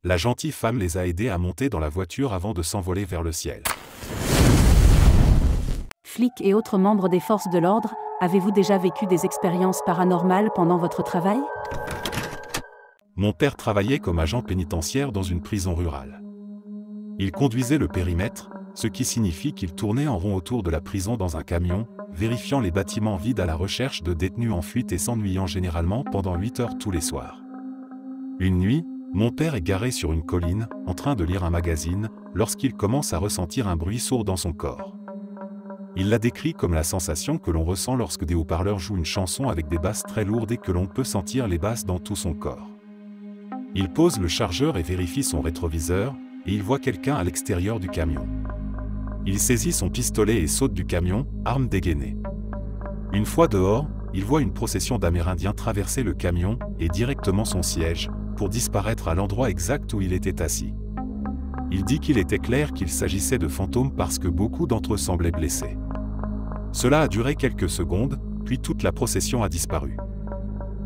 la gentille femme les a aidés à monter dans la voiture avant de s'envoler vers le ciel. Flics et autres membres des forces de l'ordre, avez-vous déjà vécu des expériences paranormales pendant votre travail? Mon père travaillait comme agent pénitentiaire dans une prison rurale. Il conduisait le périmètre, ce qui signifie qu'il tournait en rond autour de la prison dans un camion, vérifiant les bâtiments vides à la recherche de détenus en fuite et s'ennuyant généralement pendant 8 heures tous les soirs. Une nuit, mon père est garé sur une colline, en train de lire un magazine, lorsqu'il commence à ressentir un bruit sourd dans son corps. Il l'a décrit comme la sensation que l'on ressent lorsque des haut-parleurs jouent une chanson avec des basses très lourdes et que l'on peut sentir les basses dans tout son corps. Il pose le chargeur et vérifie son rétroviseur, et il voit quelqu'un à l'extérieur du camion. Il saisit son pistolet et saute du camion, arme dégainée. Une fois dehors, il voit une procession d'Amérindiens traverser le camion et directement son siège, pour disparaître à l'endroit exact où il était assis. Il dit qu'il était clair qu'il s'agissait de fantômes parce que beaucoup d'entre eux semblaient blessés. Cela a duré quelques secondes, puis toute la procession a disparu.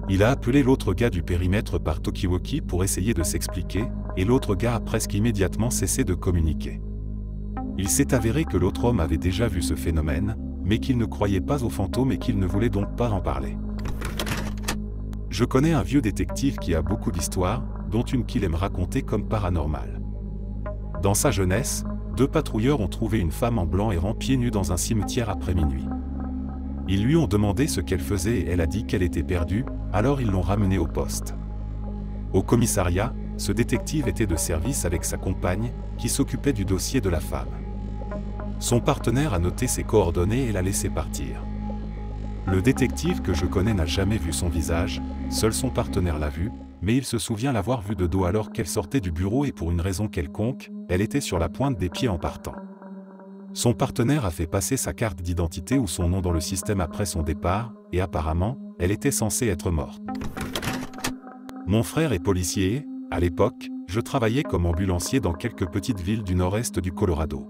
Il a appelé l'autre gars du périmètre par talkie-walkie pour essayer de s'expliquer, et l'autre gars a presque immédiatement cessé de communiquer. Il s'est avéré que l'autre homme avait déjà vu ce phénomène, mais qu'il ne croyait pas aux fantômes et qu'il ne voulait donc pas en parler. Je connais un vieux détective qui a beaucoup d'histoires, dont une qu'il aime raconter comme paranormale. Dans sa jeunesse, 2 patrouilleurs ont trouvé une femme en blanc errant pieds nus dans un cimetière après minuit. Ils lui ont demandé ce qu'elle faisait et elle a dit qu'elle était perdue, alors ils l'ont ramenée au poste. Au commissariat, ce détective était de service avec sa compagne, qui s'occupait du dossier de la femme. Son partenaire a noté ses coordonnées et l'a laissé partir. Le détective que je connais n'a jamais vu son visage, seul son partenaire l'a vu, mais il se souvient l'avoir vue de dos alors qu'elle sortait du bureau et pour une raison quelconque, elle était sur la pointe des pieds en partant. Son partenaire a fait passer sa carte d'identité ou son nom dans le système après son départ, et apparemment, elle était censée être morte. Mon frère est policier et, à l'époque, je travaillais comme ambulancier dans quelques petites villes du nord-est du Colorado.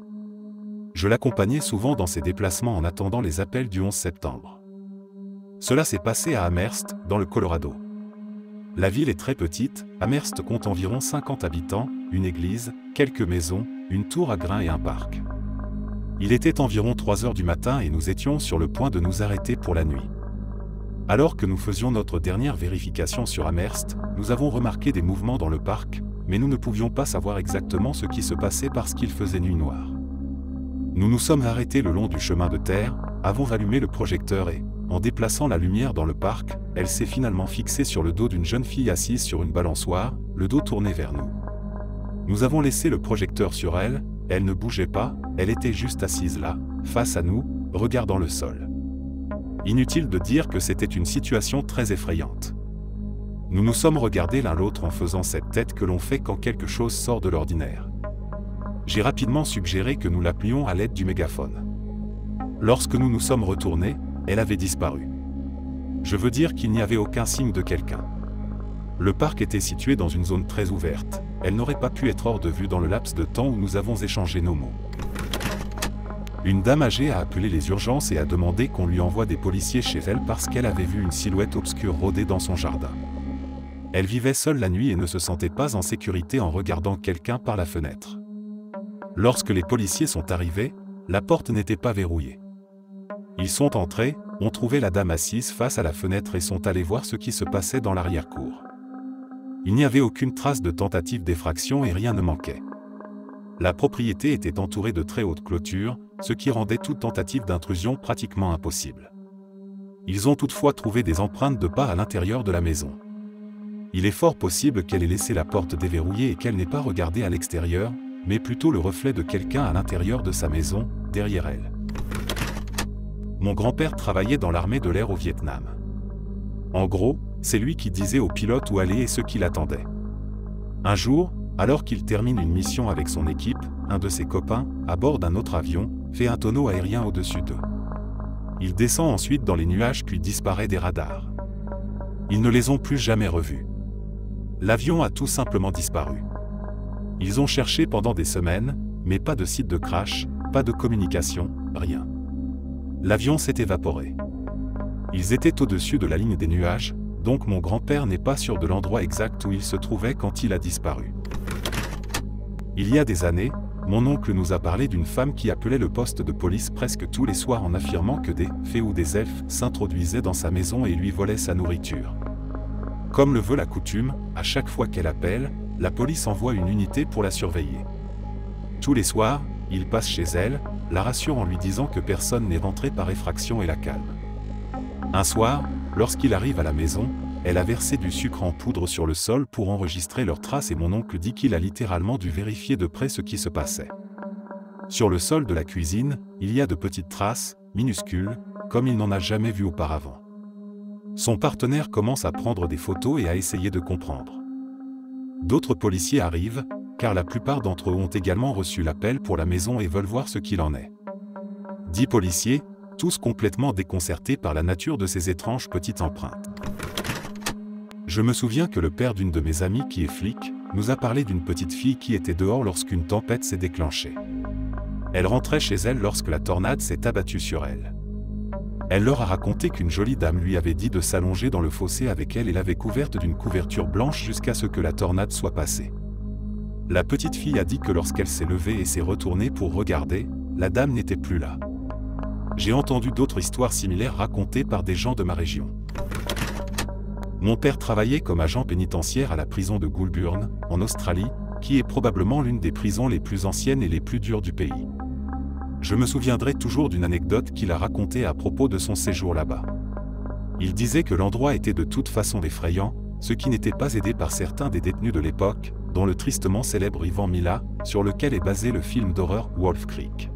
Je l'accompagnais souvent dans ses déplacements en attendant les appels du 11 septembre. Cela s'est passé à Amherst, dans le Colorado. La ville est très petite, Amherst compte environ 50 habitants, une église, quelques maisons, une tour à grains et un parc. Il était environ 3 heures du matin et nous étions sur le point de nous arrêter pour la nuit. Alors que nous faisions notre dernière vérification sur Amherst, nous avons remarqué des mouvements dans le parc, mais nous ne pouvions pas savoir exactement ce qui se passait parce qu'il faisait nuit noire. Nous nous sommes arrêtés le long du chemin de terre, avons allumé le projecteur et, en déplaçant la lumière dans le parc, elle s'est finalement fixée sur le dos d'une jeune fille assise sur une balançoire, le dos tourné vers nous. Nous avons laissé le projecteur sur elle, elle ne bougeait pas, elle était juste assise là, face à nous, regardant le sol. Inutile de dire que c'était une situation très effrayante. Nous nous sommes regardés l'un l'autre en faisant cette tête que l'on fait quand quelque chose sort de l'ordinaire. J'ai rapidement suggéré que nous l'appelions à l'aide du mégaphone. Lorsque nous nous sommes retournés, elle avait disparu. Je veux dire qu'il n'y avait aucun signe de quelqu'un. Le parc était situé dans une zone très ouverte, elle n'aurait pas pu être hors de vue dans le laps de temps où nous avons échangé nos mots. Une dame âgée a appelé les urgences et a demandé qu'on lui envoie des policiers chez elle parce qu'elle avait vu une silhouette obscure rôder dans son jardin. Elle vivait seule la nuit et ne se sentait pas en sécurité en regardant quelqu'un par la fenêtre. Lorsque les policiers sont arrivés, la porte n'était pas verrouillée. Ils sont entrés, ont trouvé la dame assise face à la fenêtre et sont allés voir ce qui se passait dans l'arrière-cour. Il n'y avait aucune trace de tentative d'effraction et rien ne manquait. La propriété était entourée de très hautes clôtures, ce qui rendait toute tentative d'intrusion pratiquement impossible. Ils ont toutefois trouvé des empreintes de pas à l'intérieur de la maison. Il est fort possible qu'elle ait laissé la porte déverrouillée et qu'elle n'ait pas regardé à l'extérieur, mais plutôt le reflet de quelqu'un à l'intérieur de sa maison, derrière elle. Mon grand-père travaillait dans l'armée de l'air au Vietnam. En gros, c'est lui qui disait aux pilotes où aller et ceux qui l'attendaient. Un jour, alors qu'il termine une mission avec son équipe, un de ses copains, à bord d'un autre avion, fait un tonneau aérien au-dessus d'eux. Il descend ensuite dans les nuages puis disparaît des radars. Ils ne les ont plus jamais revus. L'avion a tout simplement disparu. Ils ont cherché pendant des semaines, mais pas de site de crash, pas de communication, rien. L'avion s'est évaporé. Ils étaient au-dessus de la ligne des nuages, donc mon grand-père n'est pas sûr de l'endroit exact où il se trouvait quand il a disparu. Il y a des années, mon oncle nous a parlé d'une femme qui appelait le poste de police presque tous les soirs en affirmant que des fées ou des elfes s'introduisaient dans sa maison et lui volaient sa nourriture. Comme le veut la coutume, à chaque fois qu'elle appelle, la police envoie une unité pour la surveiller. Tous les soirs, il passe chez elle, la rassure en lui disant que personne n'est rentré par effraction et la calme. Un soir, lorsqu'il arrive à la maison, elle a versé du sucre en poudre sur le sol pour enregistrer leurs traces et mon oncle dit qu'il a littéralement dû vérifier de près ce qui se passait. Sur le sol de la cuisine, il y a de petites traces, minuscules, comme il n'en a jamais vu auparavant. Son partenaire commence à prendre des photos et à essayer de comprendre. D'autres policiers arrivent, car la plupart d'entre eux ont également reçu l'appel pour la maison et veulent voir ce qu'il en est. 10 policiers, tous complètement déconcertés par la nature de ces étranges petites empreintes. Je me souviens que le père d'une de mes amies qui est flic, nous a parlé d'une petite fille qui était dehors lorsqu'une tempête s'est déclenchée. Elle rentrait chez elle lorsque la tornade s'est abattue sur elle. Elle leur a raconté qu'une jolie dame lui avait dit de s'allonger dans le fossé avec elle et l'avait couverte d'une couverture blanche jusqu'à ce que la tornade soit passée. La petite fille a dit que lorsqu'elle s'est levée et s'est retournée pour regarder, la dame n'était plus là. J'ai entendu d'autres histoires similaires racontées par des gens de ma région. Mon père travaillait comme agent pénitentiaire à la prison de Goulburn, en Australie, qui est probablement l'une des prisons les plus anciennes et les plus dures du pays. Je me souviendrai toujours d'une anecdote qu'il a racontée à propos de son séjour là-bas. Il disait que l'endroit était de toute façon effrayant, ce qui n'était pas aidé par certains des détenus de l'époque, dont le tristement célèbre Ivan Mila, sur lequel est basé le film d'horreur Wolf Creek.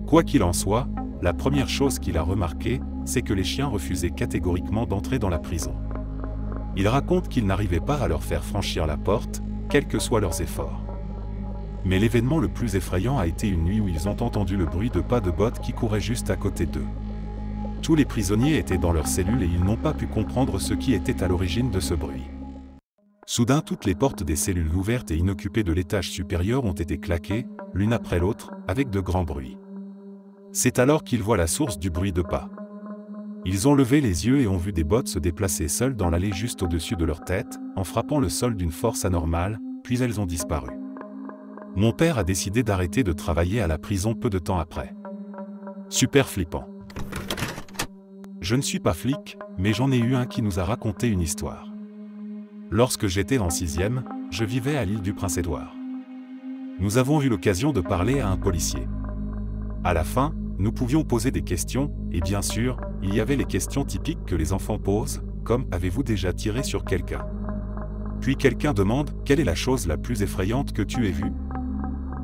Quoi qu'il en soit, la première chose qu'il a remarqué, c'est que les chiens refusaient catégoriquement d'entrer dans la prison. Il raconte qu'ils n'arrivaient pas à leur faire franchir la porte, quels que soient leurs efforts. Mais l'événement le plus effrayant a été une nuit où ils ont entendu le bruit de pas de bottes qui couraient juste à côté d'eux. Tous les prisonniers étaient dans leurs cellules et ils n'ont pas pu comprendre ce qui était à l'origine de ce bruit. Soudain, toutes les portes des cellules ouvertes et inoccupées de l'étage supérieur ont été claquées, l'une après l'autre, avec de grands bruits. C'est alors qu'ils voient la source du bruit de pas. Ils ont levé les yeux et ont vu des bottes se déplacer seules dans l'allée juste au-dessus de leur tête, en frappant le sol d'une force anormale, puis elles ont disparu. Mon père a décidé d'arrêter de travailler à la prison peu de temps après. Super flippant. Je ne suis pas flic, mais j'en ai eu un qui nous a raconté une histoire. Lorsque j'étais en 6e, je vivais à l'île du Prince-Édouard. Nous avons eu l'occasion de parler à un policier. À la fin, nous pouvions poser des questions, et bien sûr, il y avait les questions typiques que les enfants posent, comme « Avez-vous déjà tiré sur quelqu'un ?» Puis quelqu'un demande « Quelle est la chose la plus effrayante que tu aies vue ?»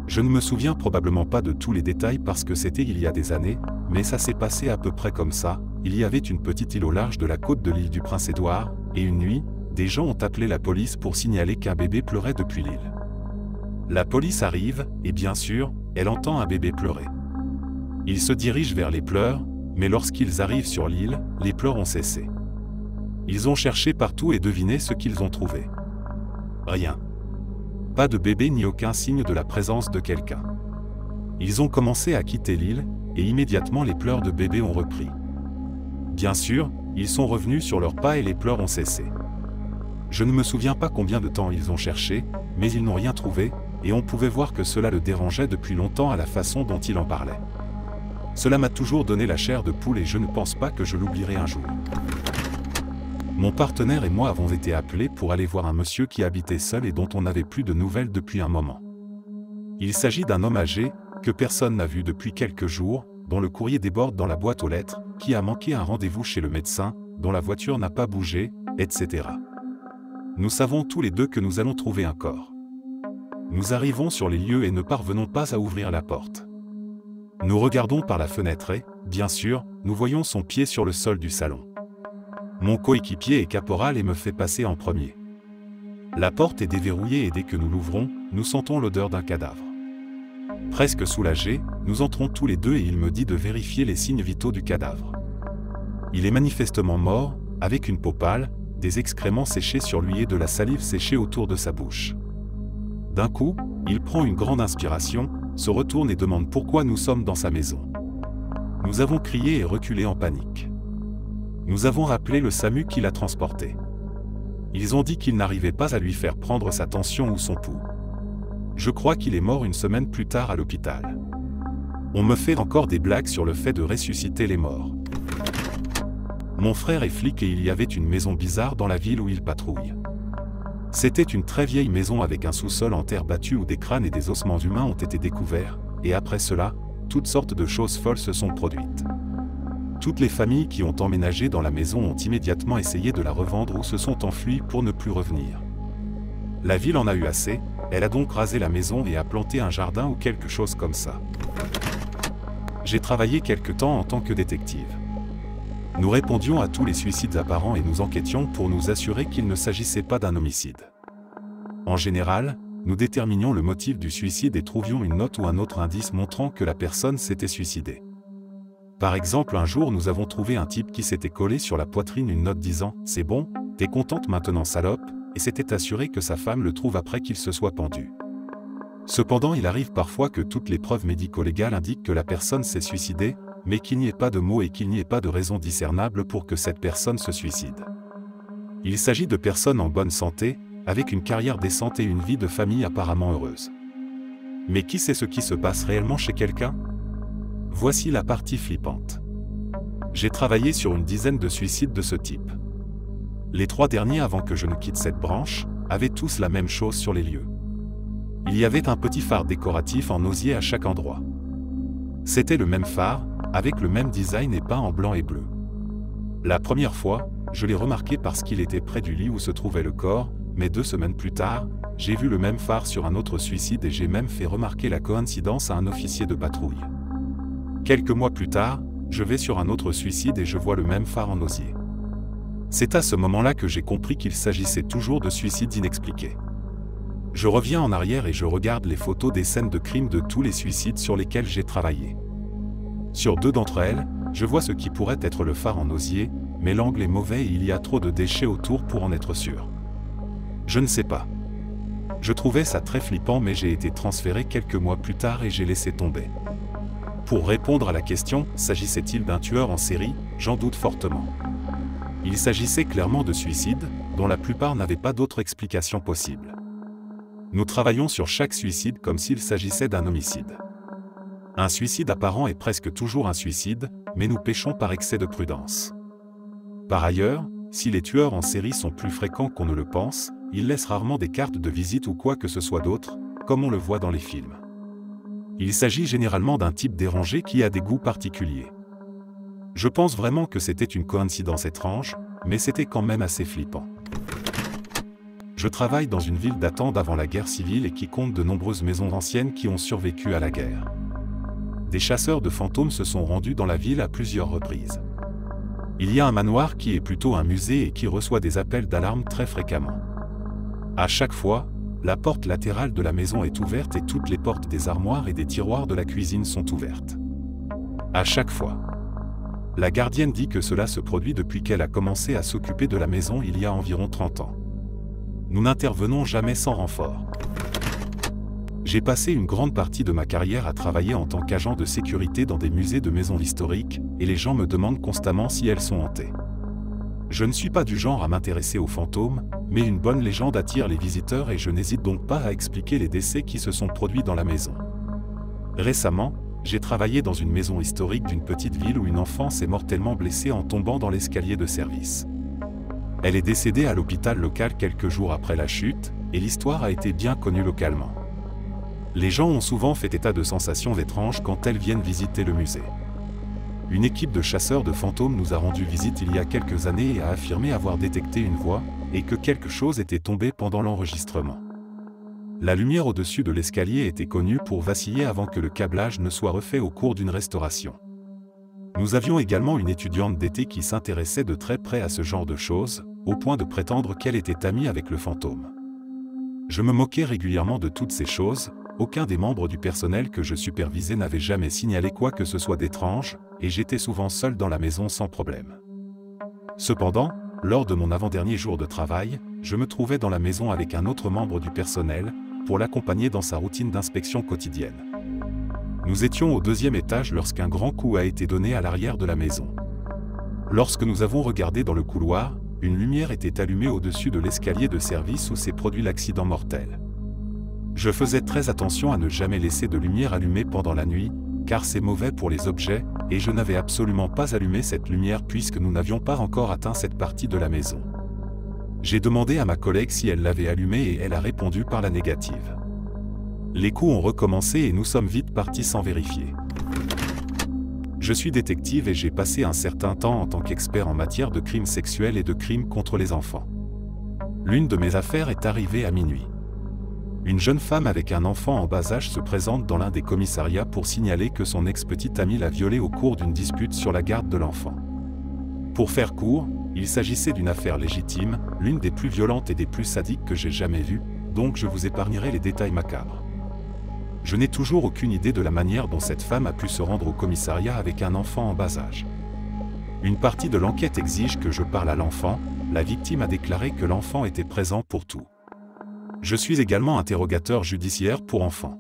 Je ne me souviens probablement pas de tous les détails parce que c'était il y a des années, mais ça s'est passé à peu près comme ça. Il y avait une petite île au large de la côte de l'île du Prince-Édouard, et une nuit, des gens ont appelé la police pour signaler qu'un bébé pleurait depuis l'île. La police arrive, et bien sûr, elle entend un bébé pleurer. Ils se dirigent vers les pleurs, mais lorsqu'ils arrivent sur l'île, les pleurs ont cessé. Ils ont cherché partout et deviné ce qu'ils ont trouvé. Rien. Pas de bébé ni aucun signe de la présence de quelqu'un. Ils ont commencé à quitter l'île, et immédiatement les pleurs de bébé ont repris. Bien sûr, ils sont revenus sur leurs pas et les pleurs ont cessé. Je ne me souviens pas combien de temps ils ont cherché, mais ils n'ont rien trouvé, et on pouvait voir que cela le dérangeait depuis longtemps à la façon dont il en parlait. Cela m'a toujours donné la chair de poule et je ne pense pas que je l'oublierai un jour. Mon partenaire et moi avons été appelés pour aller voir un monsieur qui habitait seul et dont on n'avait plus de nouvelles depuis un moment. Il s'agit d'un homme âgé, que personne n'a vu depuis quelques jours, dont le courrier déborde dans la boîte aux lettres, qui a manqué un rendez-vous chez le médecin, dont la voiture n'a pas bougé, etc. Nous savons tous les deux que nous allons trouver un corps. Nous arrivons sur les lieux et ne parvenons pas à ouvrir la porte. Nous regardons par la fenêtre et, bien sûr, nous voyons son pied sur le sol du salon. Mon coéquipier est caporal et me fait passer en premier. La porte est déverrouillée et dès que nous l'ouvrons, nous sentons l'odeur d'un cadavre. Presque soulagés, nous entrons tous les deux et il me dit de vérifier les signes vitaux du cadavre. Il est manifestement mort, avec une peau pâle, des excréments séchés sur lui et de la salive séchée autour de sa bouche. D'un coup, il prend une grande inspiration, se retourne et demande pourquoi nous sommes dans sa maison. Nous avons crié et reculé en panique. Nous avons rappelé le SAMU qui l'a transporté. Ils ont dit qu'ils n'arrivaient pas à lui faire prendre sa tension ou son pouls. Je crois qu'il est mort une semaine plus tard à l'hôpital. On me fait encore des blagues sur le fait de ressusciter les morts. Mon frère est flic et il y avait une maison bizarre dans la ville où il patrouille. C'était une très vieille maison avec un sous-sol en terre battue où des crânes et des ossements humains ont été découverts, et après cela, toutes sortes de choses folles se sont produites. Toutes les familles qui ont emménagé dans la maison ont immédiatement essayé de la revendre ou se sont enfuies pour ne plus revenir. La ville en a eu assez, elle a donc rasé la maison et a planté un jardin ou quelque chose comme ça. J'ai travaillé quelque temps en tant que détective. Nous répondions à tous les suicides apparents et nous enquêtions pour nous assurer qu'il ne s'agissait pas d'un homicide. En général, nous déterminions le motif du suicide et trouvions une note ou un autre indice montrant que la personne s'était suicidée. Par exemple, un jour nous avons trouvé un type qui s'était collé sur la poitrine une note disant « C'est bon, t'es contente maintenant salope » et s'était assuré que sa femme le trouve après qu'il se soit pendu. Cependant, il arrive parfois que toutes les preuves médico-légales indiquent que la personne s'est suicidée, mais qu'il n'y ait pas de mots et qu'il n'y ait pas de raison discernable pour que cette personne se suicide. Il s'agit de personnes en bonne santé, avec une carrière décente et une vie de famille apparemment heureuse. Mais qui sait ce qui se passe réellement chez quelqu'un? Voici la partie flippante. J'ai travaillé sur une dizaine de suicides de ce type. Les 3 derniers avant que je ne quitte cette branche, avaient tous la même chose sur les lieux. Il y avait un petit phare décoratif en osier à chaque endroit. C'était le même phare, avec le même design et peint en blanc et bleu. La première fois, je l'ai remarqué parce qu'il était près du lit où se trouvait le corps, mais 2 semaines plus tard, j'ai vu le même phare sur un autre suicide et j'ai même fait remarquer la coïncidence à un officier de patrouille. Quelques mois plus tard, je vais sur un autre suicide et je vois le même phare en osier. C'est à ce moment-là que j'ai compris qu'il s'agissait toujours de suicides inexpliqués. Je reviens en arrière et je regarde les photos des scènes de crime de tous les suicides sur lesquels j'ai travaillé. Sur 2 d'entre elles, je vois ce qui pourrait être le phare en osier, mais l'angle est mauvais et il y a trop de déchets autour pour en être sûr. Je ne sais pas. Je trouvais ça très flippant mais j'ai été transféré quelques mois plus tard et j'ai laissé tomber. Pour répondre à la question, s'agissait-il d'un tueur en série? J'en doute fortement. Il s'agissait clairement de suicides, dont la plupart n'avaient pas d'autre explication possible. Nous travaillons sur chaque suicide comme s'il s'agissait d'un homicide. Un suicide apparent est presque toujours un suicide, mais nous péchons par excès de prudence. Par ailleurs, si les tueurs en série sont plus fréquents qu'on ne le pense, ils laissent rarement des cartes de visite ou quoi que ce soit d'autre, comme on le voit dans les films. Il s'agit généralement d'un type dérangé qui a des goûts particuliers. Je pense vraiment que c'était une coïncidence étrange, mais c'était quand même assez flippant. Je travaille dans une ville datant d'avant la guerre civile et qui compte de nombreuses maisons anciennes qui ont survécu à la guerre. Des chasseurs de fantômes se sont rendus dans la ville à plusieurs reprises. Il y a un manoir qui est plutôt un musée et qui reçoit des appels d'alarme très fréquemment. À chaque fois, la porte latérale de la maison est ouverte et toutes les portes des armoires et des tiroirs de la cuisine sont ouvertes. À chaque fois. La gardienne dit que cela se produit depuis qu'elle a commencé à s'occuper de la maison il y a environ 30 ans. Nous n'intervenons jamais sans renfort. J'ai passé une grande partie de ma carrière à travailler en tant qu'agent de sécurité dans des musées de maisons historiques, et les gens me demandent constamment si elles sont hantées. Je ne suis pas du genre à m'intéresser aux fantômes, mais une bonne légende attire les visiteurs et je n'hésite donc pas à expliquer les décès qui se sont produits dans la maison. Récemment, j'ai travaillé dans une maison historique d'une petite ville où une enfant s'est mortellement blessée en tombant dans l'escalier de service. Elle est décédée à l'hôpital local quelques jours après la chute, et l'histoire a été bien connue localement. Les gens ont souvent fait état de sensations étranges quand elles viennent visiter le musée. Une équipe de chasseurs de fantômes nous a rendu visite il y a quelques années et a affirmé avoir détecté une voix, et que quelque chose était tombé pendant l'enregistrement. La lumière au-dessus de l'escalier était connue pour vaciller avant que le câblage ne soit refait au cours d'une restauration. Nous avions également une étudiante d'été qui s'intéressait de très près à ce genre de choses, au point de prétendre qu'elle était amie avec le fantôme. Je me moquais régulièrement de toutes ces choses, aucun des membres du personnel que je supervisais n'avait jamais signalé quoi que ce soit d'étrange, et j'étais souvent seul dans la maison sans problème. Cependant, lors de mon avant-dernier jour de travail, je me trouvais dans la maison avec un autre membre du personnel, pour l'accompagner dans sa routine d'inspection quotidienne. Nous étions au 2e étage lorsqu'un grand coup a été donné à l'arrière de la maison. Lorsque nous avons regardé dans le couloir, une lumière était allumée au-dessus de l'escalier de service où s'est produit l'accident mortel. Je faisais très attention à ne jamais laisser de lumière allumée pendant la nuit, car c'est mauvais pour les objets, et je n'avais absolument pas allumé cette lumière puisque nous n'avions pas encore atteint cette partie de la maison. J'ai demandé à ma collègue si elle l'avait allumée et elle a répondu par la négative. Les coups ont recommencé et nous sommes vite partis sans vérifier. Je suis détective et j'ai passé un certain temps en tant qu'expert en matière de crimes sexuels et de crimes contre les enfants. L'une de mes affaires est arrivée à minuit. Une jeune femme avec un enfant en bas âge se présente dans l'un des commissariats pour signaler que son ex-petite amie l'a violée au cours d'une dispute sur la garde de l'enfant. Pour faire court, il s'agissait d'une affaire légitime, l'une des plus violentes et des plus sadiques que j'ai jamais vues, donc je vous épargnerai les détails macabres. Je n'ai toujours aucune idée de la manière dont cette femme a pu se rendre au commissariat avec un enfant en bas âge. Une partie de l'enquête exige que je parle à l'enfant, la victime a déclaré que l'enfant était présent pour tout. Je suis également interrogateur judiciaire pour enfants.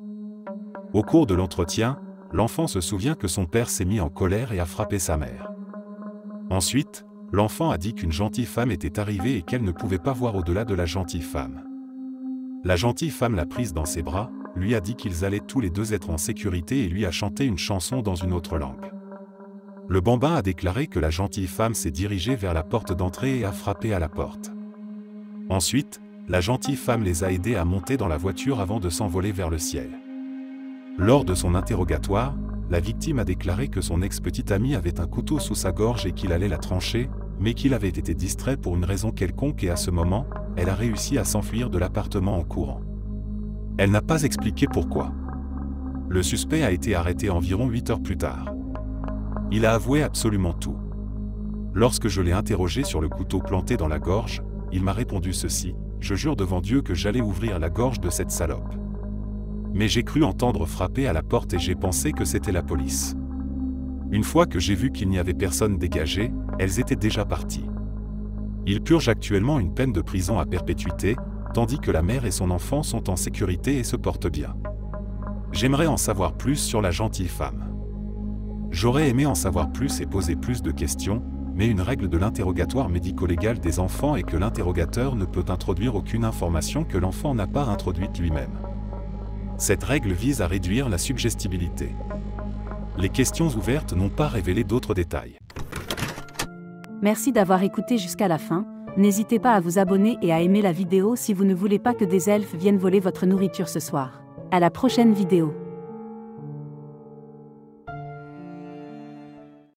Au cours de l'entretien, l'enfant se souvient que son père s'est mis en colère et a frappé sa mère. Ensuite, l'enfant a dit qu'une gentille femme était arrivée et qu'elle ne pouvait pas voir au-delà de la gentille femme. La gentille femme l'a prise dans ses bras, lui a dit qu'ils allaient tous les deux être en sécurité et lui a chanté une chanson dans une autre langue. Le bambin a déclaré que la gentille femme s'est dirigée vers la porte d'entrée et a frappé à la porte. Ensuite, la gentille femme les a aidés à monter dans la voiture avant de s'envoler vers le ciel. Lors de son interrogatoire, la victime a déclaré que son ex-petite amie avait un couteau sous sa gorge et qu'il allait la trancher, mais qu'il avait été distrait pour une raison quelconque et à ce moment, elle a réussi à s'enfuir de l'appartement en courant. Elle n'a pas expliqué pourquoi. Le suspect a été arrêté environ 8 heures plus tard. Il a avoué absolument tout. Lorsque je l'ai interrogé sur le couteau planté dans la gorge, il m'a répondu ceci: « Je jure devant Dieu que j'allais ouvrir la gorge de cette salope. Mais j'ai cru entendre frapper à la porte et j'ai pensé que c'était la police. Une fois que j'ai vu qu'il n'y avait personne dégagé, elles étaient déjà parties. » Il purge actuellement une peine de prison à perpétuité, tandis que la mère et son enfant sont en sécurité et se portent bien. J'aimerais en savoir plus sur la gentille femme. J'aurais aimé en savoir plus et poser plus de questions, mais une règle de l'interrogatoire médico-légal des enfants est que l'interrogateur ne peut introduire aucune information que l'enfant n'a pas introduite lui-même. Cette règle vise à réduire la suggestibilité. Les questions ouvertes n'ont pas révélé d'autres détails. Merci d'avoir écouté jusqu'à la fin. N'hésitez pas à vous abonner et à aimer la vidéo si vous ne voulez pas que des elfes viennent voler votre nourriture ce soir. À la prochaine vidéo.